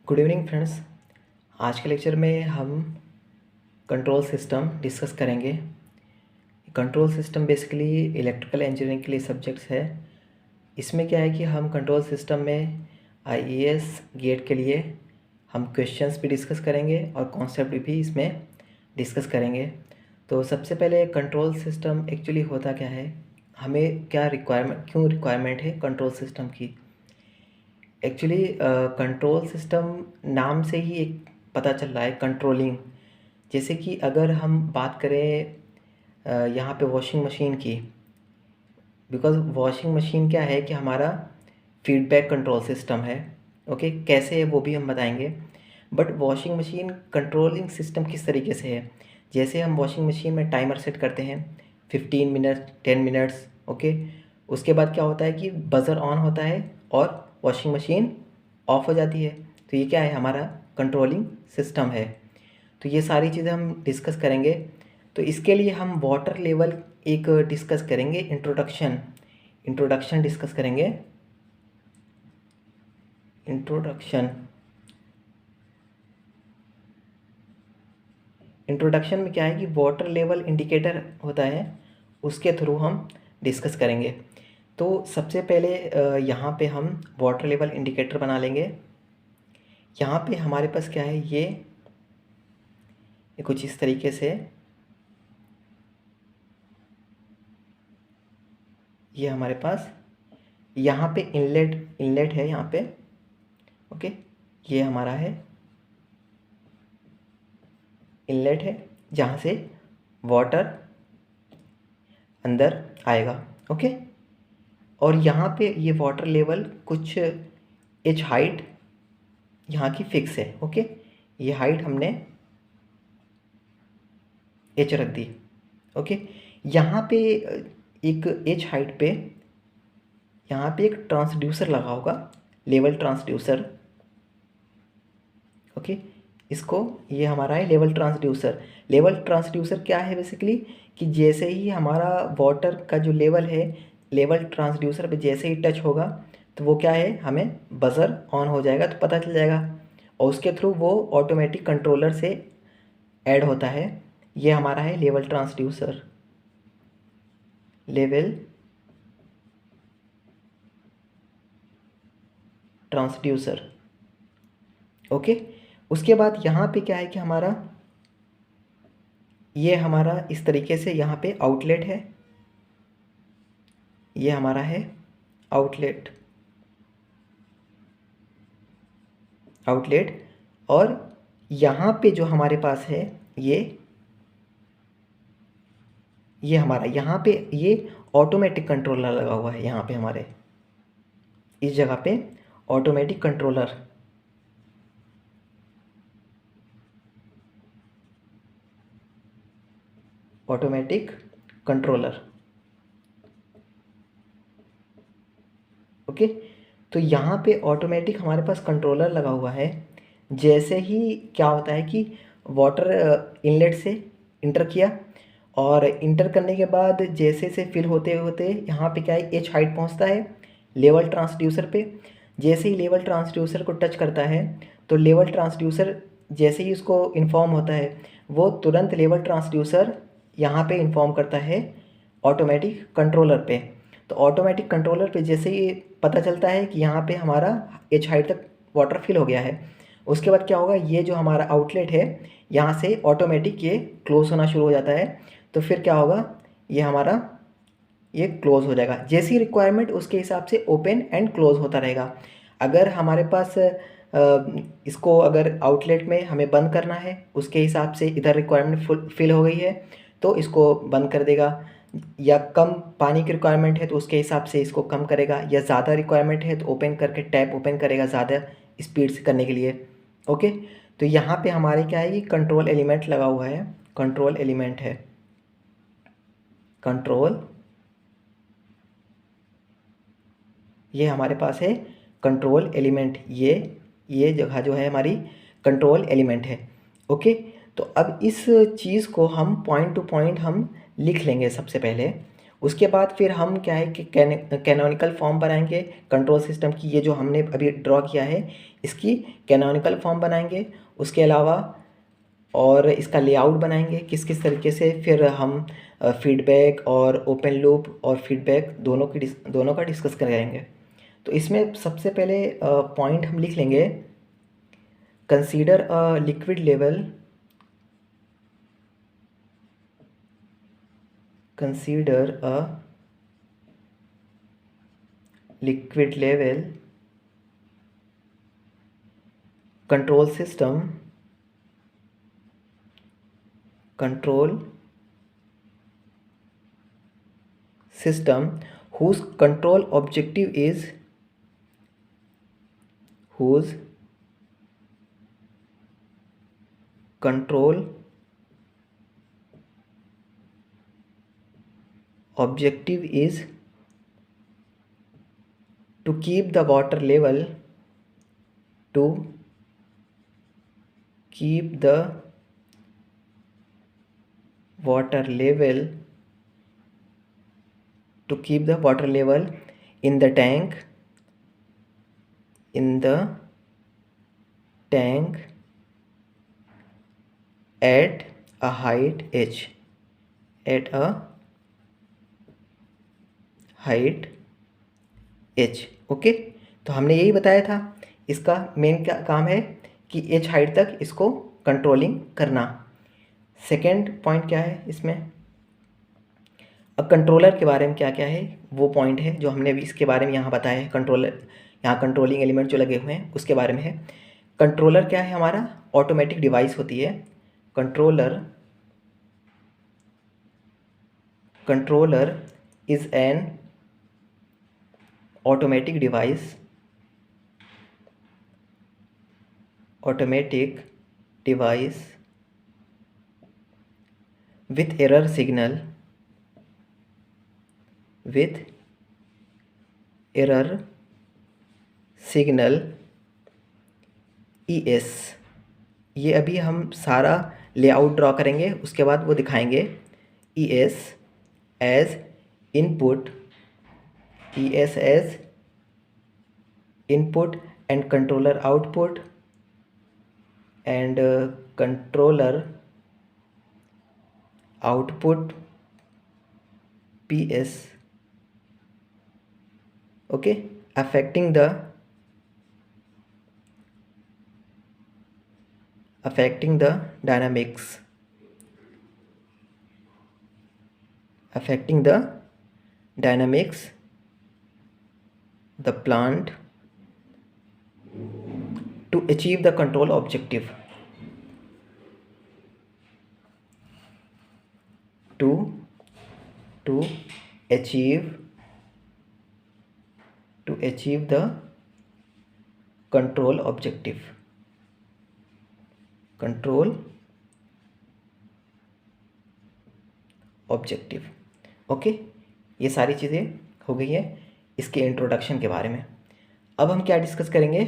Good evening friends. आज के lecture में हम कंट्रोल सिस्टम डिस्कस करेंगे। Control system basically electrical engineering के लिए सब्जेक्ट्स है। इसमें क्या है कि हम कंट्रोल सिस्टम में आईएएस गेट के लिए हम क्वेश्चंस भी डिस्कस करेंगे और कॉन्सेप्ट भी इसमें डिस्कस करेंगे। तो सबसे पहले कंट्रोल सिस्टम एक्चुअली होता क्या है, हमें क्या क्यों रिक्वायरमेंट है कंट्रोल सिस्टम की। एक्चुअली कंट्रोल सिस्टम नाम से ही एक पता चल रहा है कंट्रोलिंग। जैसे कि अगर हम बात करें यहाँ पे वॉशिंग मशीन की, बिकॉज़ वॉशिंग मशीन क्या है कि हमारा फीडबैक कंट्रोल सिस्टम है। ओके, कैसे है वो भी हम बताएंगे। But washing machine controlling system किस तरीके से है, जैसे हम वॉशिंग मशीन में टाइमर सेट करते हैं 15 मिनट 10 मिनट्स। ओके, उसके बाद क्या होता है कि बज़र ऑन होता है और वॉशिंग मशीन ऑफ हो जाती है। तो ये क्या है, हमारा कंट्रोलिंग सिस्टम है। तो ये सारी चीज़ें हम डिस्कस करेंगे। तो इसके लिए हम वाटर लेवल एक डिस्कस करेंगे, इंट्रोडक्शन डिस्कस करेंगे। इंट्रोडक्शन में क्या है कि वाटर लेवल इंडिकेटर होता है, उसके थ्रू हम डिस्कस करेंगे। तो सबसे पहले यहाँ पे हम वाटर लेवल इंडिकेटर बना लेंगे। यहाँ पे हमारे पास क्या है, ये कुछ इस तरीके से ये हमारे पास यहाँ पे इनलेट है यहाँ पे। ओके, ये हमारा है इनलेट है जहाँ से वाटर अंदर आएगा। ओके, और यहाँ पे ये वाटर लेवल कुछ एच हाइट यहाँ की फिक्स है। ओके, ये हाइट हमने एच रख दी। ओके, यहाँ पे एक एच हाइट पे यहाँ पे एक ट्रांसड्यूसर लगा होगा, लेवल ट्रांसड्यूसर। ओके, इसको ये हमारा है लेवल ट्रांसड्यूसर। लेवल ट्रांसड्यूसर क्या है बेसिकली कि जैसे ही हमारा वाटर का जो लेवल है, लेवल ट्रांसड्यूसर पे जैसे ही टच होगा तो वो क्या है, हमें बज़र ऑन हो जाएगा, तो पता चल जाएगा और उसके थ्रू वो ऑटोमेटिक कंट्रोलर से ऐड होता है। ये हमारा है level transducer, level transducer. Okay, उसके बाद यहाँ पे क्या है कि ये हमारा इस तरीके से यहाँ पे आउटलेट है, ये हमारा है आउटलेट और यहाँ पे जो हमारे पास है ये हमारा यहाँ पे ये ऑटोमेटिक कंट्रोलर लगा हुआ है। यहाँ पे हमारे इस जगह पे ऑटोमेटिक कंट्रोलर। ओके, तो यहाँ पे ऑटोमेटिक हमारे पास कंट्रोलर लगा हुआ है। जैसे ही क्या होता है कि वाटर इनलेट से इंटर किया और इंटर करने के बाद जैसे से फिल होते होते यहाँ पे क्या है, एच हाइट पहुँचता है लेवल ट्रांसड्यूसर पे। जैसे ही लेवल ट्रांसड्यूसर को टच करता है तो लेवल ट्रांसड्यूसर जैसे ही उसको इन्फॉर्म होता है, वो तुरंत लेवल ट्रांसड्यूसर यहाँ पे इन्फॉर्म करता है ऑटोमेटिक कंट्रोलर पे। तो ऑटोमेटिक कंट्रोलर पे जैसे ही पता चलता है कि यहाँ पे हमारा एच हाइट तक वाटर फिल हो गया है, उसके बाद क्या होगा, ये जो हमारा आउटलेट है यहाँ से ऑटोमेटिक ये क्लोज़ होना शुरू हो जाता है। तो फिर क्या होगा, ये हमारा ये क्लोज़ हो जाएगा। जैसी रिक्वायरमेंट उसके हिसाब से ओपन एंड क्लोज़ होता रहेगा। अगर हमारे पास इसको अगर आउटलेट में हमें बंद करना है, उसके हिसाब से इधर रिक्वायरमेंट फिल हो गई है तो इसको बंद कर देगा, या कम पानी की रिक्वायरमेंट है तो उसके हिसाब से इसको कम करेगा, या ज़्यादा रिक्वायरमेंट है तो ओपन करके टैप ओपन करेगा ज़्यादा स्पीड से करने के लिए। ओके, तो यहाँ पे हमारे क्या है कि कंट्रोल एलिमेंट लगा हुआ है, कंट्रोल एलिमेंट है, कंट्रोल ये हमारे पास है कंट्रोल एलिमेंट। ये जगह जो है हमारी कंट्रोल एलिमेंट है। ओके, तो अब इस चीज़ को हम पॉइंट टू पॉइंट हम लिख लेंगे सबसे पहले। उसके बाद फिर हम क्या है कि कैनोनिकल फॉर्म बनाएंगे कंट्रोल सिस्टम की। ये जो हमने अभी ड्रॉ किया है इसकी कैनोनिकल फॉर्म बनाएंगे, उसके अलावा और इसका लेआउट बनाएंगे किस किस तरीके से, फिर हम फीडबैक और ओपन लूप और फीडबैक दोनों का डिस्कस करेंगे। तो इसमें सबसे पहले पॉइंट हम लिख लेंगे, consider a liquid level, consider a liquid level control system whose control objective is to keep the water level in the tank at a height h। Okay, तो हमने यही बताया था, इसका मेन क्या काम है कि h हाइट तक इसको कंट्रोलिंग करना। सेकेंड पॉइंट क्या है इसमें, अब कंट्रोलर के बारे में क्या क्या है वो पॉइंट है जो हमने अभी इसके बारे में यहाँ बताया है। कंट्रोलर, यहाँ कंट्रोलिंग एलिमेंट जो लगे हुए हैं उसके बारे में है। कंट्रोलर क्या है, हमारा ऑटोमेटिक डिवाइस होती है। Controller is an automatic device with error signal ES। ये अभी हम सारा लेआउट ड्रॉ करेंगे, उसके बाद वो दिखाएंगे। ES as input and controller output and controller output PS, okay, affecting the dynamics the plant to achieve the control objective, to achieve the control objective। Okay, ये सारी चीज़ें हो गई है इसके इंट्रोडक्शन के बारे में। अब हम क्या डिस्कस करेंगे,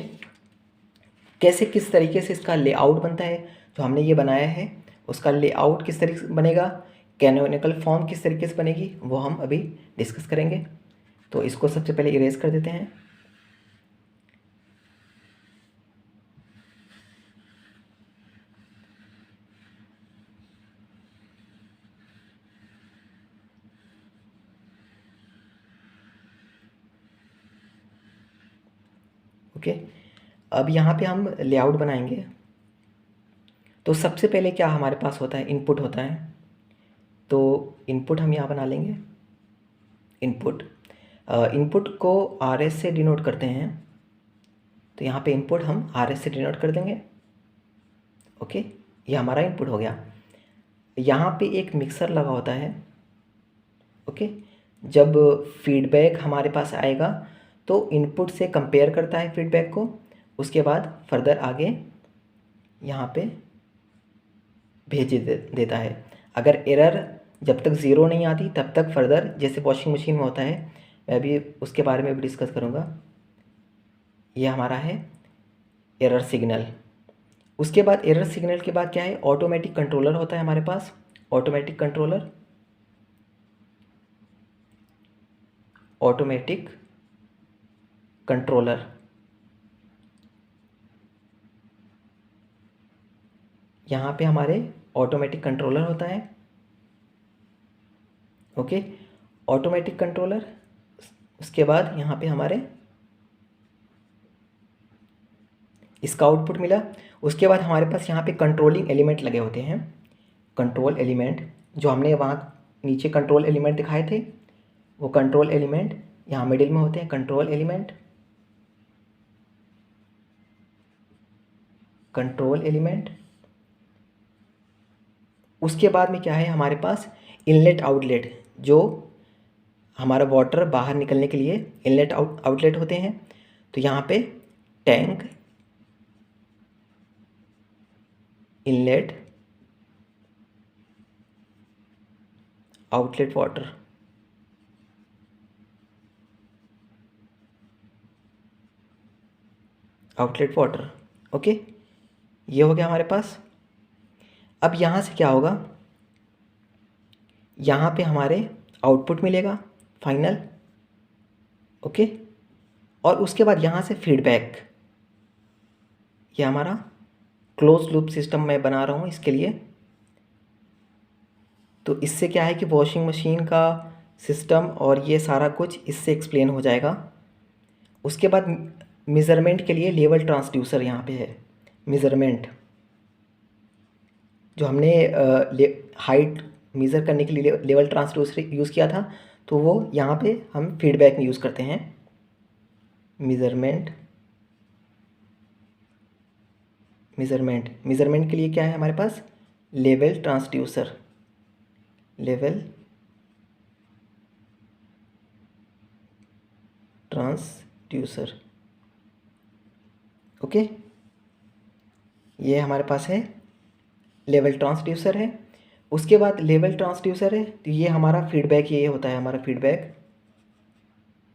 कैसे किस तरीके से इसका लेआउट बनता है। जो हमने ये बनाया है उसका लेआउट किस तरीके से बनेगा, कैनोनिकल फॉर्म किस तरीके से बनेगी, वो हम अभी डिस्कस करेंगे। तो इसको सबसे पहले इरेज कर देते हैं। ओके, अब यहाँ पे हम लेआउट बनाएंगे। तो सबसे पहले क्या हमारे पास होता है, इनपुट होता है। तो इनपुट हम यहाँ बना लेंगे। इनपुट को RS से डिनोट करते हैं, तो यहाँ पे इनपुट हम RS से डिनोट कर देंगे। ओके, ये हमारा इनपुट हो गया। यहाँ पे एक मिक्सर लगा होता है। ओके, जब फीडबैक हमारे पास आएगा तो इनपुट से कंपेयर करता है फीडबैक को, उसके बाद फर्दर आगे यहाँ पे भेज देता है। अगर एरर जब तक ज़ीरो नहीं आती तब तक फर्दर, जैसे वॉशिंग मशीन में होता है, मैं अभी उसके बारे में भी डिस्कस करूँगा। ये हमारा है एरर सिग्नल। उसके बाद एरर सिग्नल के बाद क्या है, ऑटोमेटिक कंट्रोलर होता है हमारे पास। ऑटोमेटिक कंट्रोलर यहाँ पे हमारे ऑटोमेटिक कंट्रोलर होता है। Okay, automatic controller. उसके बाद यहाँ पे हमारे इसका आउटपुट मिला। उसके बाद हमारे पास यहाँ पे कंट्रोलिंग एलिमेंट लगे होते हैं। कंट्रोल एलिमेंट जो हमने वहाँ नीचे कंट्रोल एलिमेंट दिखाए थे, वो कंट्रोल एलिमेंट यहाँ मिडिल में होते हैं। Control element, control element. उसके बाद में क्या है हमारे पास, इनलेट आउटलेट, जो हमारा वाटर बाहर निकलने के लिए इनलेट आउटलेट होते हैं। तो यहाँ पे tank, inlet, outlet water. Outlet water, okay, ये हो गया हमारे पास। अब यहाँ से क्या होगा, यहाँ पे हमारे आउटपुट मिलेगा फाइनल। ओके, और उसके बाद यहाँ से फीडबैक। ये हमारा क्लोज लूप सिस्टम मैं बना रहा हूँ इसके लिए। तो इससे क्या है कि वॉशिंग मशीन का सिस्टम और ये सारा कुछ इससे एक्सप्लेन हो जाएगा। उसके बाद मेज़रमेंट के लिए लेवल ट्रांसड्यूसर यहाँ पे है। मेज़रमेंट जो हमने हाइट मेज़र करने के लिए लेवल ट्रांसड्यूसर यूज़ किया था, तो वो यहाँ पे हम फीडबैक में यूज़ करते हैं। मेज़रमेंट, मेज़रमेंट के लिए क्या है हमारे पास, level transducer. Level transducer, okay, ये हमारे पास है लेवल ट्रांसड्यूसर है। उसके बाद लेवल ट्रांसड्यूसर है, तो ये हमारा फीडबैक, ये होता है हमारा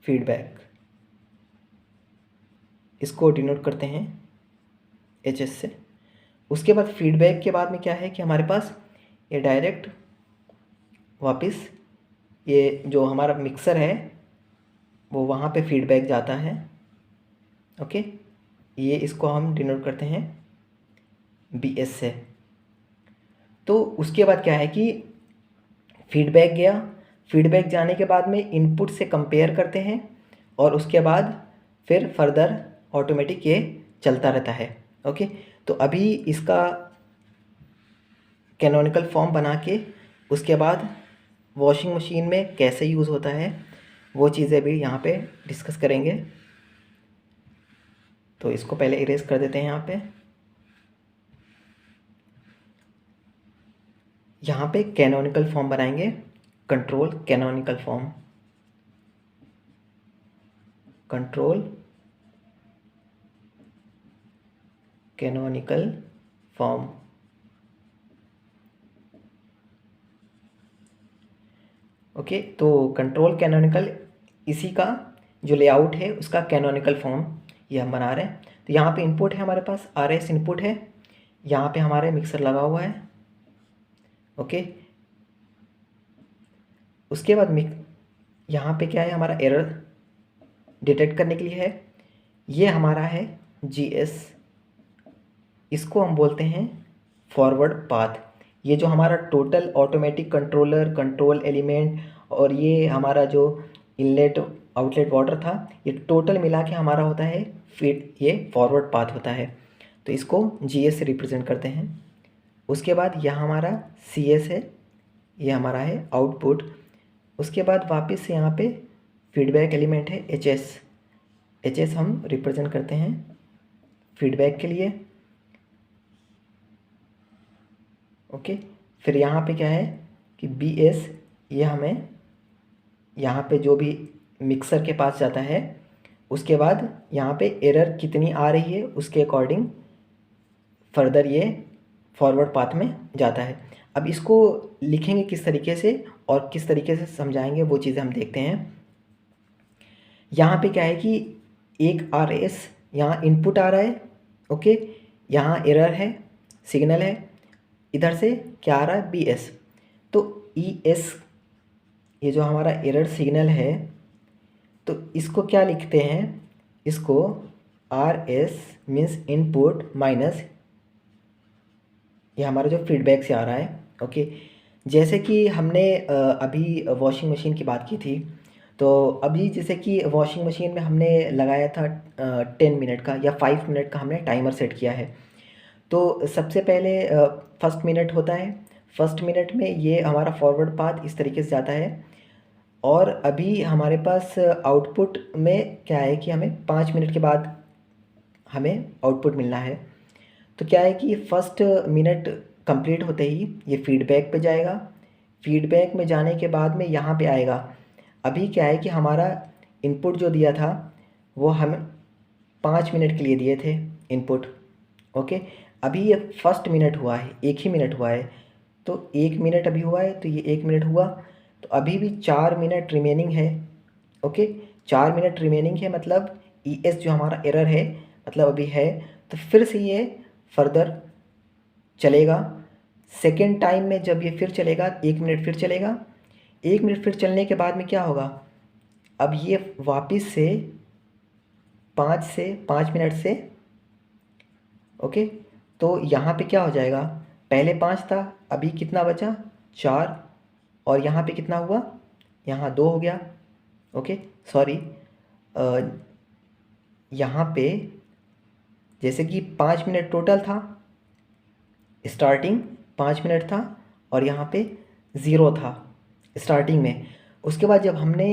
फीडबैक। इसको डिनोट करते हैं HS से। उसके बाद फीडबैक के बाद में क्या है कि हमारे पास ये डायरेक्ट वापस ये जो हमारा मिक्सर है वो वहाँ पे फीडबैक जाता है। ओके, ये इसको हम डिनोट करते हैं BS से। तो उसके बाद क्या है कि फीडबैक गया, फीडबैक जाने के बाद में इनपुट से कंपेयर करते हैं, और उसके बाद फिर फर्दर ऑटोमेटिक ये चलता रहता है। ओके, तो अभी इसका कैनोनिकल फॉर्म बना के उसके बाद वॉशिंग मशीन में कैसे यूज़ होता है वो चीज़ें भी यहाँ पे डिस्कस करेंगे। तो इसको पहले इरेज कर देते हैं। यहाँ पे कैनोनिकल फॉर्म बनाएंगे, control canonical form, control canonical form. Okay, तो कंट्रोल कैनोनिकल, इसी का जो लेआउट है उसका कैनोनिकल फॉर्म ये हम बना रहे हैं। तो यहाँ पे इनपुट है हमारे पास, RS इनपुट है, यहाँ पे हमारे मिक्सर लगा हुआ है। ओके, उसके बाद यहाँ पे क्या है, हमारा एरर डिटेक्ट करने के लिए है। ये हमारा है GS, इसको हम बोलते हैं फॉरवर्ड पाथ। ये जो हमारा total automatic controller, control element और ये हमारा जो इनलेट आउटलेट वाटर था, ये टोटल मिला के हमारा होता है ये फॉरवर्ड पाथ होता है। तो इसको GS से रिप्रेजेंट करते हैं। उसके बाद यहाँ हमारा CS है, ये हमारा है आउटपुट। उसके बाद वापस से यहाँ पे फीडबैक एलिमेंट है HS हम रिप्रेजेंट करते हैं फीडबैक के लिए। ओके, फिर यहाँ पे क्या है कि BS, ये हमें यहाँ पे जो भी मिक्सर के पास जाता है, उसके बाद यहाँ पे एरर कितनी आ रही है उसके अकॉर्डिंग फर्दर ये फॉरवर्ड पाथ में जाता है। अब इसको लिखेंगे किस तरीके से और किस तरीके से समझाएंगे वो चीज़ें हम देखते हैं। यहाँ पे क्या है कि एक RS यहाँ इनपुट आ रहा है। ओके, यहाँ एरर है, सिग्नल है, इधर से क्या आ रहा है, BS। तो ES, ये जो हमारा एरर सिग्नल है, तो इसको क्या लिखते हैं, इसको RS मीन्स इनपुट माइनस ये हमारा जो फीडबैक से आ रहा है। ओके, जैसे कि हमने अभी वॉशिंग मशीन की बात की थी, तो अभी जैसे कि वॉशिंग मशीन में हमने लगाया था 10 मिनट का या 5 मिनट का हमने टाइमर सेट किया है। तो सबसे पहले फर्स्ट मिनट होता है। फर्स्ट मिनट में ये हमारा फॉरवर्ड पाथ इस तरीके से जाता है, और अभी हमारे पास आउटपुट में क्या है कि हमें 5 मिनट के बाद हमें आउटपुट मिलना है। तो क्या है कि फर्स्ट मिनट कंप्लीट होते ही ये फीडबैक पे जाएगा। फीडबैक में जाने के बाद में यहाँ पे आएगा। अभी क्या है कि हमारा इनपुट जो दिया था वो हम 5 मिनट के लिए दिए थे इनपुट। ओके, अभी ये फर्स्ट मिनट हुआ है, 1 ही मिनट हुआ है, तो 1 मिनट अभी हुआ है, तो ये 1 मिनट हुआ, तो अभी भी 4 मिनट रिमेनिंग है। ओके, 4 मिनट रिमेनिंग है, मतलब ई एस जो हमारा एरर है, मतलब अभी है, तो फिर से ये फर्दर चलेगा। सेकेंड टाइम में जब ये फिर चलेगा, 1 मिनट फिर चलेगा। 1 मिनट फिर चलने के बाद में क्या होगा, अब ये वापस से 5 मिनट से, ओके, तो यहाँ पे क्या हो जाएगा, पहले 5 था, अभी कितना बचा, 4, और यहाँ पे कितना हुआ, यहाँ 2 हो गया। ओके, सॉरी, यहाँ पे जैसे कि 5 मिनट टोटल था, स्टार्टिंग 5 मिनट था, और यहाँ पे 0 था स्टार्टिंग में। उसके बाद जब हमने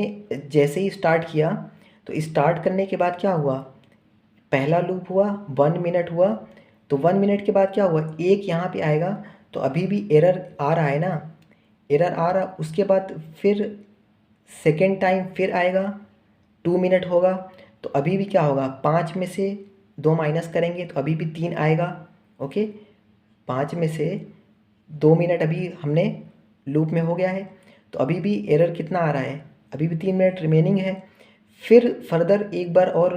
जैसे ही स्टार्ट किया, तो स्टार्ट करने के बाद क्या हुआ, पहला लूप हुआ, 1 मिनट हुआ, तो 1 मिनट के बाद क्या हुआ, एक यहाँ पे आएगा, तो अभी भी एरर आ रहा है ना, एरर आ रहा। उसके बाद फिर सेकेंड टाइम फिर आएगा, 2 मिनट होगा, तो अभी भी क्या होगा, 5 में से 2 माइनस करेंगे तो अभी भी 3 आएगा। ओके, 5 में से 2 मिनट अभी हमने लूप में हो गया है, तो अभी भी एरर कितना आ रहा है, अभी भी 3 मिनट रिमेनिंग है। फिर फर्दर एक बार और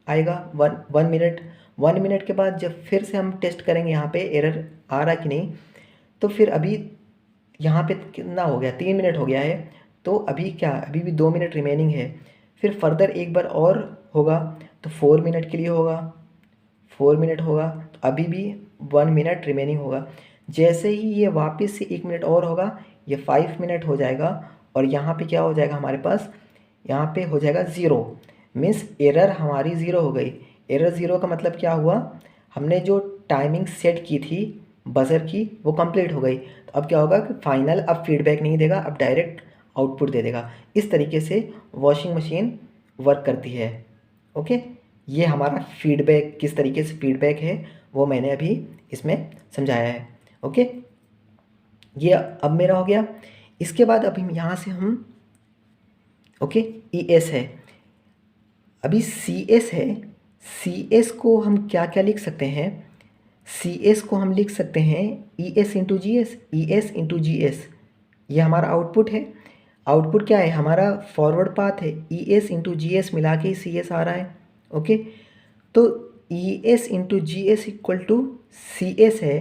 आएगा 1 मिनट। 1 मिनट के बाद जब फिर से हम टेस्ट करेंगे यहाँ पे एरर आ रहा कि नहीं, तो फिर अभी यहाँ पे कितना हो गया, 3 मिनट हो गया है, तो अभी क्या, अभी भी 2 मिनट रिमेनिंग है। फिर फर्दर एक बार और होगा, तो 4 मिनट के लिए होगा, 4 मिनट होगा, तो अभी भी 1 मिनट रिमेनिंग होगा। जैसे ही ये वापस से 1 मिनट और होगा, ये 5 मिनट हो जाएगा, और यहाँ पे क्या हो जाएगा हमारे पास, यहाँ पे हो जाएगा 0, मीन्स एरर हमारी 0 हो गई। एरर 0 का मतलब क्या हुआ, हमने जो टाइमिंग सेट की थी बजर की, वो कंप्लीट हो गई। तो अब क्या होगा कि फाइनल अब फीडबैक नहीं देगा, अब डायरेक्ट आउटपुट दे देगा। इस तरीके से वॉशिंग मशीन वर्क करती है। ओके, ये हमारा फीडबैक, किस तरीके से फीडबैक है वो मैंने अभी इसमें समझाया है। ओके, ये अब मेरा हो गया। इसके बाद अभी यहाँ से हम, ओके, ई एस है, अभी सी एस है। सी एस को हम क्या क्या लिख सकते हैं, सी एस को हम लिख सकते हैं E S into G S, ई एस इंटू जी एस, ये हमारा आउटपुट है। आउटपुट क्या है, हमारा फॉरवर्ड पाथ है, E S into G S मिला के सी एस आ रहा है। ओके, तो E S into G S equal to C S है,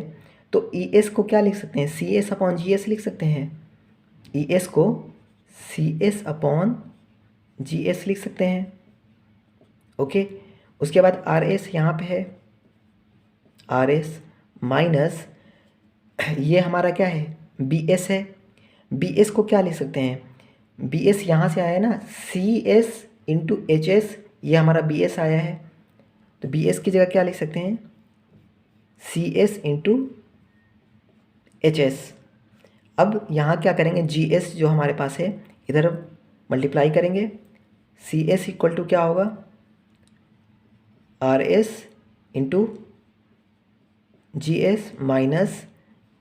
तो ई एस को क्या लिख सकते हैं, C S upon G S लिख सकते हैं। ई एस को C S upon G S लिख सकते हैं। ओके, उसके बाद आर एस यहाँ पे है, आर एस माइनस, ये हमारा क्या है, बी एस है। बी एस को क्या लिख सकते हैं, बी एस यहाँ से आया है ना, C S into H S, ये हमारा बी एस आया है, तो बी एस की जगह क्या लिख सकते हैं, C S into H S. अब यहाँ क्या करेंगे, जी एस जो हमारे पास है इधर मल्टीप्लाई करेंगे, सी एस इक्वल टू क्या होगा, R S into G S minus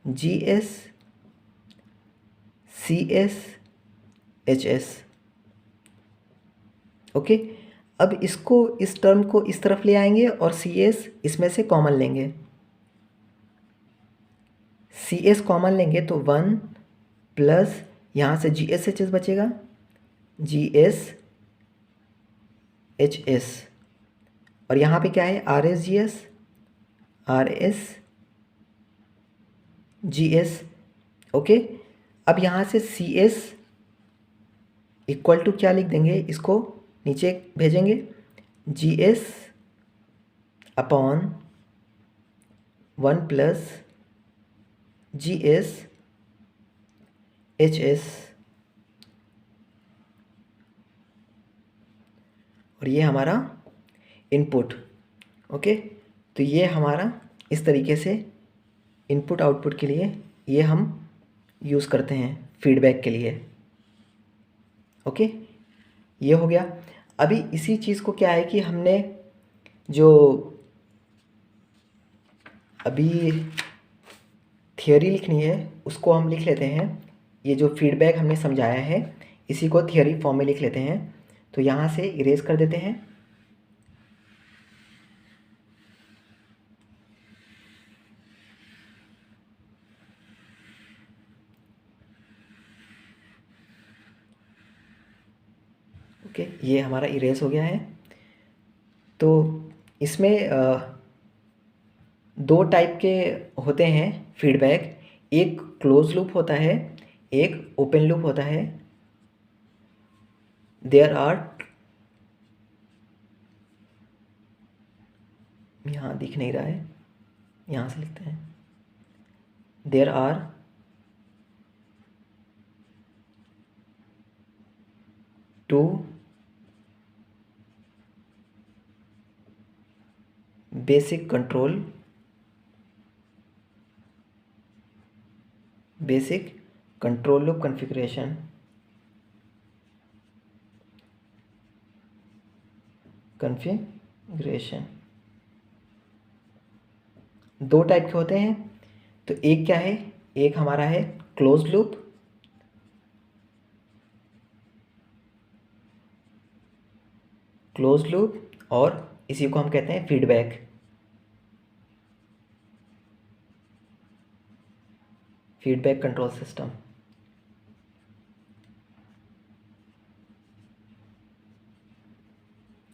G S C S H S. Okay, अब इसको, इस टर्म को इस तरफ ले आएंगे और सी एस इसमें से कॉमन लेंगे। सी एस कॉमन लेंगे तो 1 प्लस यहाँ से जी एस एच एस बचेगा, जी एस एच एस, और यहाँ पे क्या है, R S G S, R S G S. Okay, अब यहाँ से सी एस इक्वल टू क्या लिख देंगे, इसको नीचे भेजेंगे, G S upon 1 plus GS HS और ये हमारा इनपुट। ओके, तो ये हमारा इस तरीके से इनपुट आउटपुट के लिए ये हम यूज़ करते हैं फीडबैक के लिए। ओके, ये हो गया। अभी इसी चीज़ को क्या है कि हमने जो अभी थियोरी लिखनी है उसको हम लिख लेते हैं। ये जो फीडबैक हमने समझाया है इसी को थियोरी फॉर्म में लिख लेते हैं। तो यहाँ से इरेज कर देते हैं। ओके, ये हमारा इरेज हो गया है। तो इसमें दो टाइप के होते हैं फीडबैक। एक क्लोज लूप होता है, एक ओपन लूप होता है। देयर आर, यहाँ दिख नहीं रहा है, यहाँ से लिखते हैं। There are two basic control loop configuration. दो टाइप के होते हैं। तो एक क्या है, एक हमारा है क्लोज लूप, और इसी को हम कहते हैं फीडबैक कंट्रोल सिस्टम।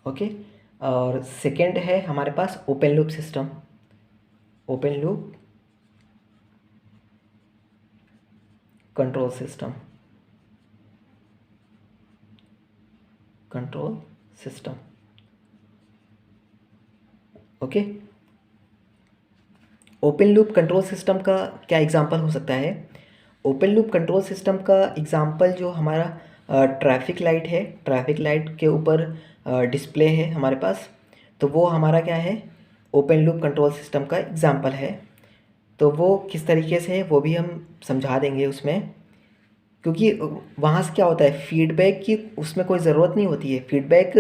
ओके, और सेकेंड है हमारे पास open loop system, open loop control system. Okay, open loop control system का क्या एग्जांपल हो सकता है? ओपन लूप कंट्रोल सिस्टम का एग्जांपल जो हमारा ट्रैफिक लाइट है, ट्रैफिक लाइट के ऊपर डिस्प्ले है हमारे पास, तो वो हमारा क्या है, ओपन लूप कंट्रोल सिस्टम का एग्जांपल है। तो वो किस तरीके से है वो भी हम समझा देंगे उसमें, क्योंकि वहाँ से क्या होता है, फीडबैक की उसमें कोई ज़रूरत नहीं होती है। फीडबैक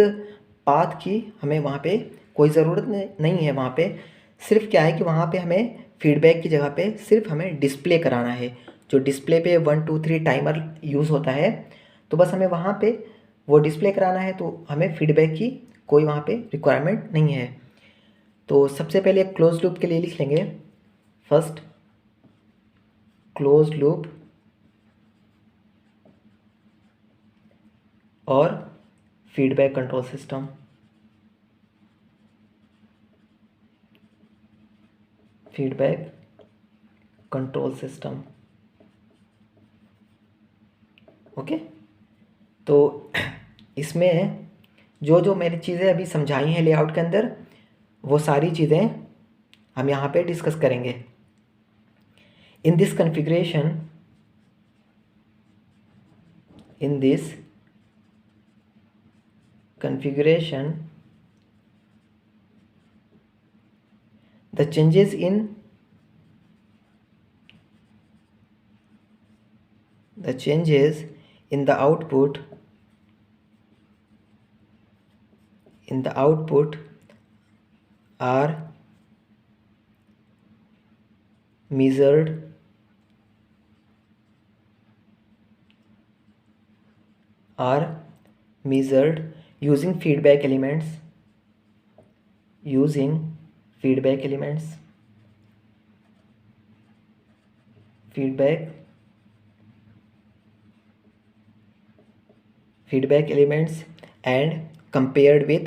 पाथ की हमें वहाँ पे कोई ज़रूरत नहीं है। वहाँ पे सिर्फ क्या है कि वहाँ पे हमें फीडबैक की जगह पे सिर्फ हमें डिस्प्ले कराना है। जो डिस्प्ले पे 1 2 3 टाइमर यूज़ होता है, तो बस हमें वहाँ पे वो डिस्प्ले कराना है। तो हमें फीडबैक की कोई वहाँ पे रिक्वायरमेंट नहीं है। तो सबसे पहले क्लोज लूप के लिए लिख लेंगे, फर्स्ट क्लोज लूप और फीडबैक कंट्रोल सिस्टम। ओके, तो इसमें जो जो मैंने चीज़ें अभी समझाई हैं लेआउट के अंदर, वो सारी चीज़ें हम यहाँ पे डिस्कस करेंगे। In this configuration, the changes in the output are measured using feedback elements, and compared with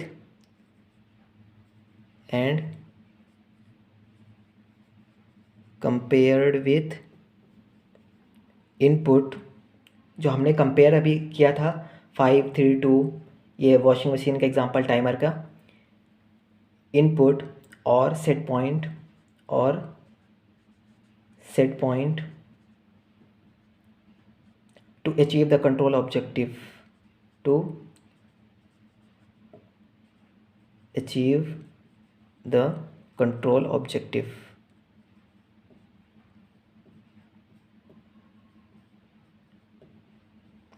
input. जो हमने कंपेयर अभी किया था 5 3 2, ये वॉशिंग मशीन का एग्जांपल टाइमर का, इनपुट और set set point to achieve the control objective, to achieve the control objective.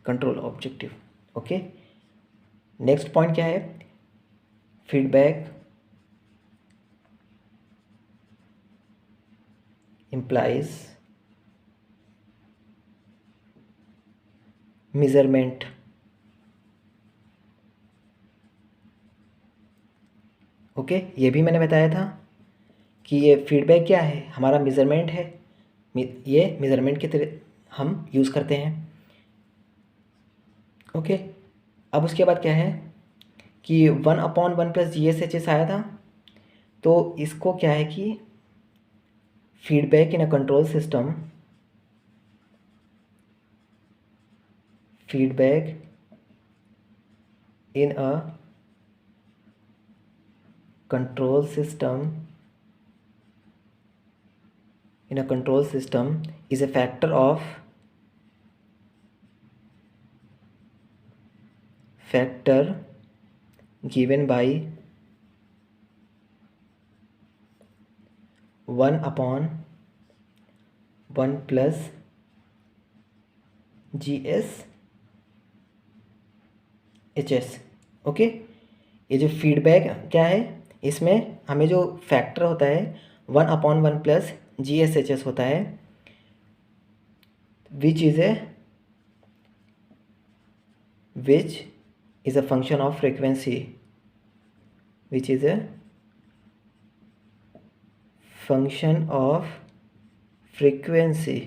Control objective. Okay, next point क्या है? Feedback implies measurement। ओके, ये भी मैंने बताया था कि ये फीडबैक क्या है, हमारा मेज़रमेंट है। ये मेज़रमेंट के तरह हम यूज़ करते हैं। ओके, अब उसके बाद क्या है कि 1/1 + GSHS आया था, तो इसको क्या है कि feedback in a control system, feedback in a control system is a factor given by 1/1 + GSHS। Okay, ये जो फीडबैक क्या है, इसमें हमें जो फैक्टर होता है 1/1 + GSHS होता है, which is a function of frequency, which is a function of frequency.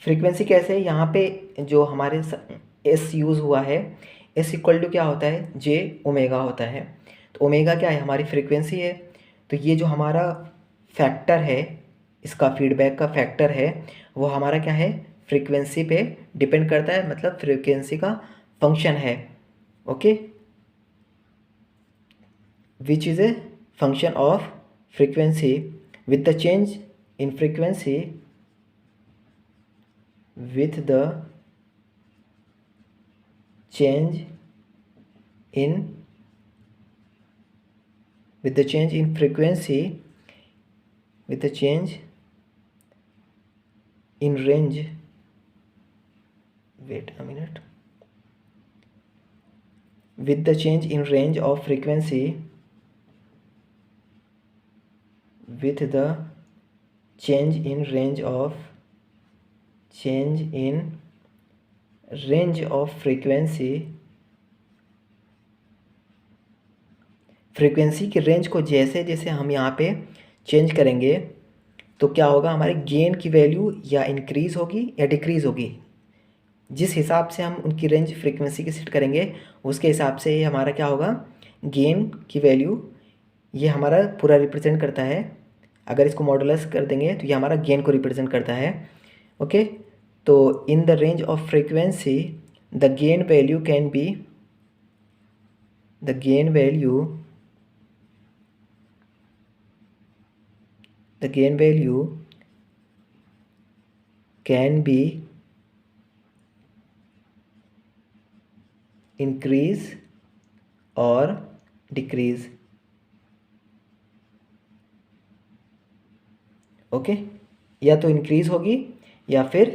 Frequency कैसे? यहाँ पे जो हमारे एस यूज़ हुआ है, एस इक्वल टू क्या होता है, जे ओमेगा होता है। तो ओमेगा क्या है, हमारी फ्रीक्वेंसी है। तो ये जो हमारा फैक्टर है, इसका फीडबैक का फैक्टर है, वो हमारा क्या है, फ्रीक्वेंसी पे डिपेंड करता है, मतलब फ्रीक्वेंसी का फंक्शन है। Okay, which is a function of frequency with the change in frequency, with the change in frequency, with the change in range, wait a minute, with the change in range of frequency, with the change in range of frequency, frequency की range को जैसे जैसे हम यहाँ पे change करेंगे, तो क्या होगा, हमारे गेन की वैल्यू या इंक्रीज़ होगी या डिक्रीज़ होगी। जिस हिसाब से हम उनकी रेंज फ्रीक्वेंसी की सेट करेंगे, उसके हिसाब से ये हमारा क्या होगा, गेन की वैल्यू, ये हमारा पूरा रिप्रेजेंट करता है। अगर इसको मॉडुलस कर देंगे तो ये हमारा गेन को रिप्रेजेंट करता है। ओके, तो in the range of frequency the gain value can be, the gain value can be increase और decrease। ओके, या तो इंक्रीज होगी या फिर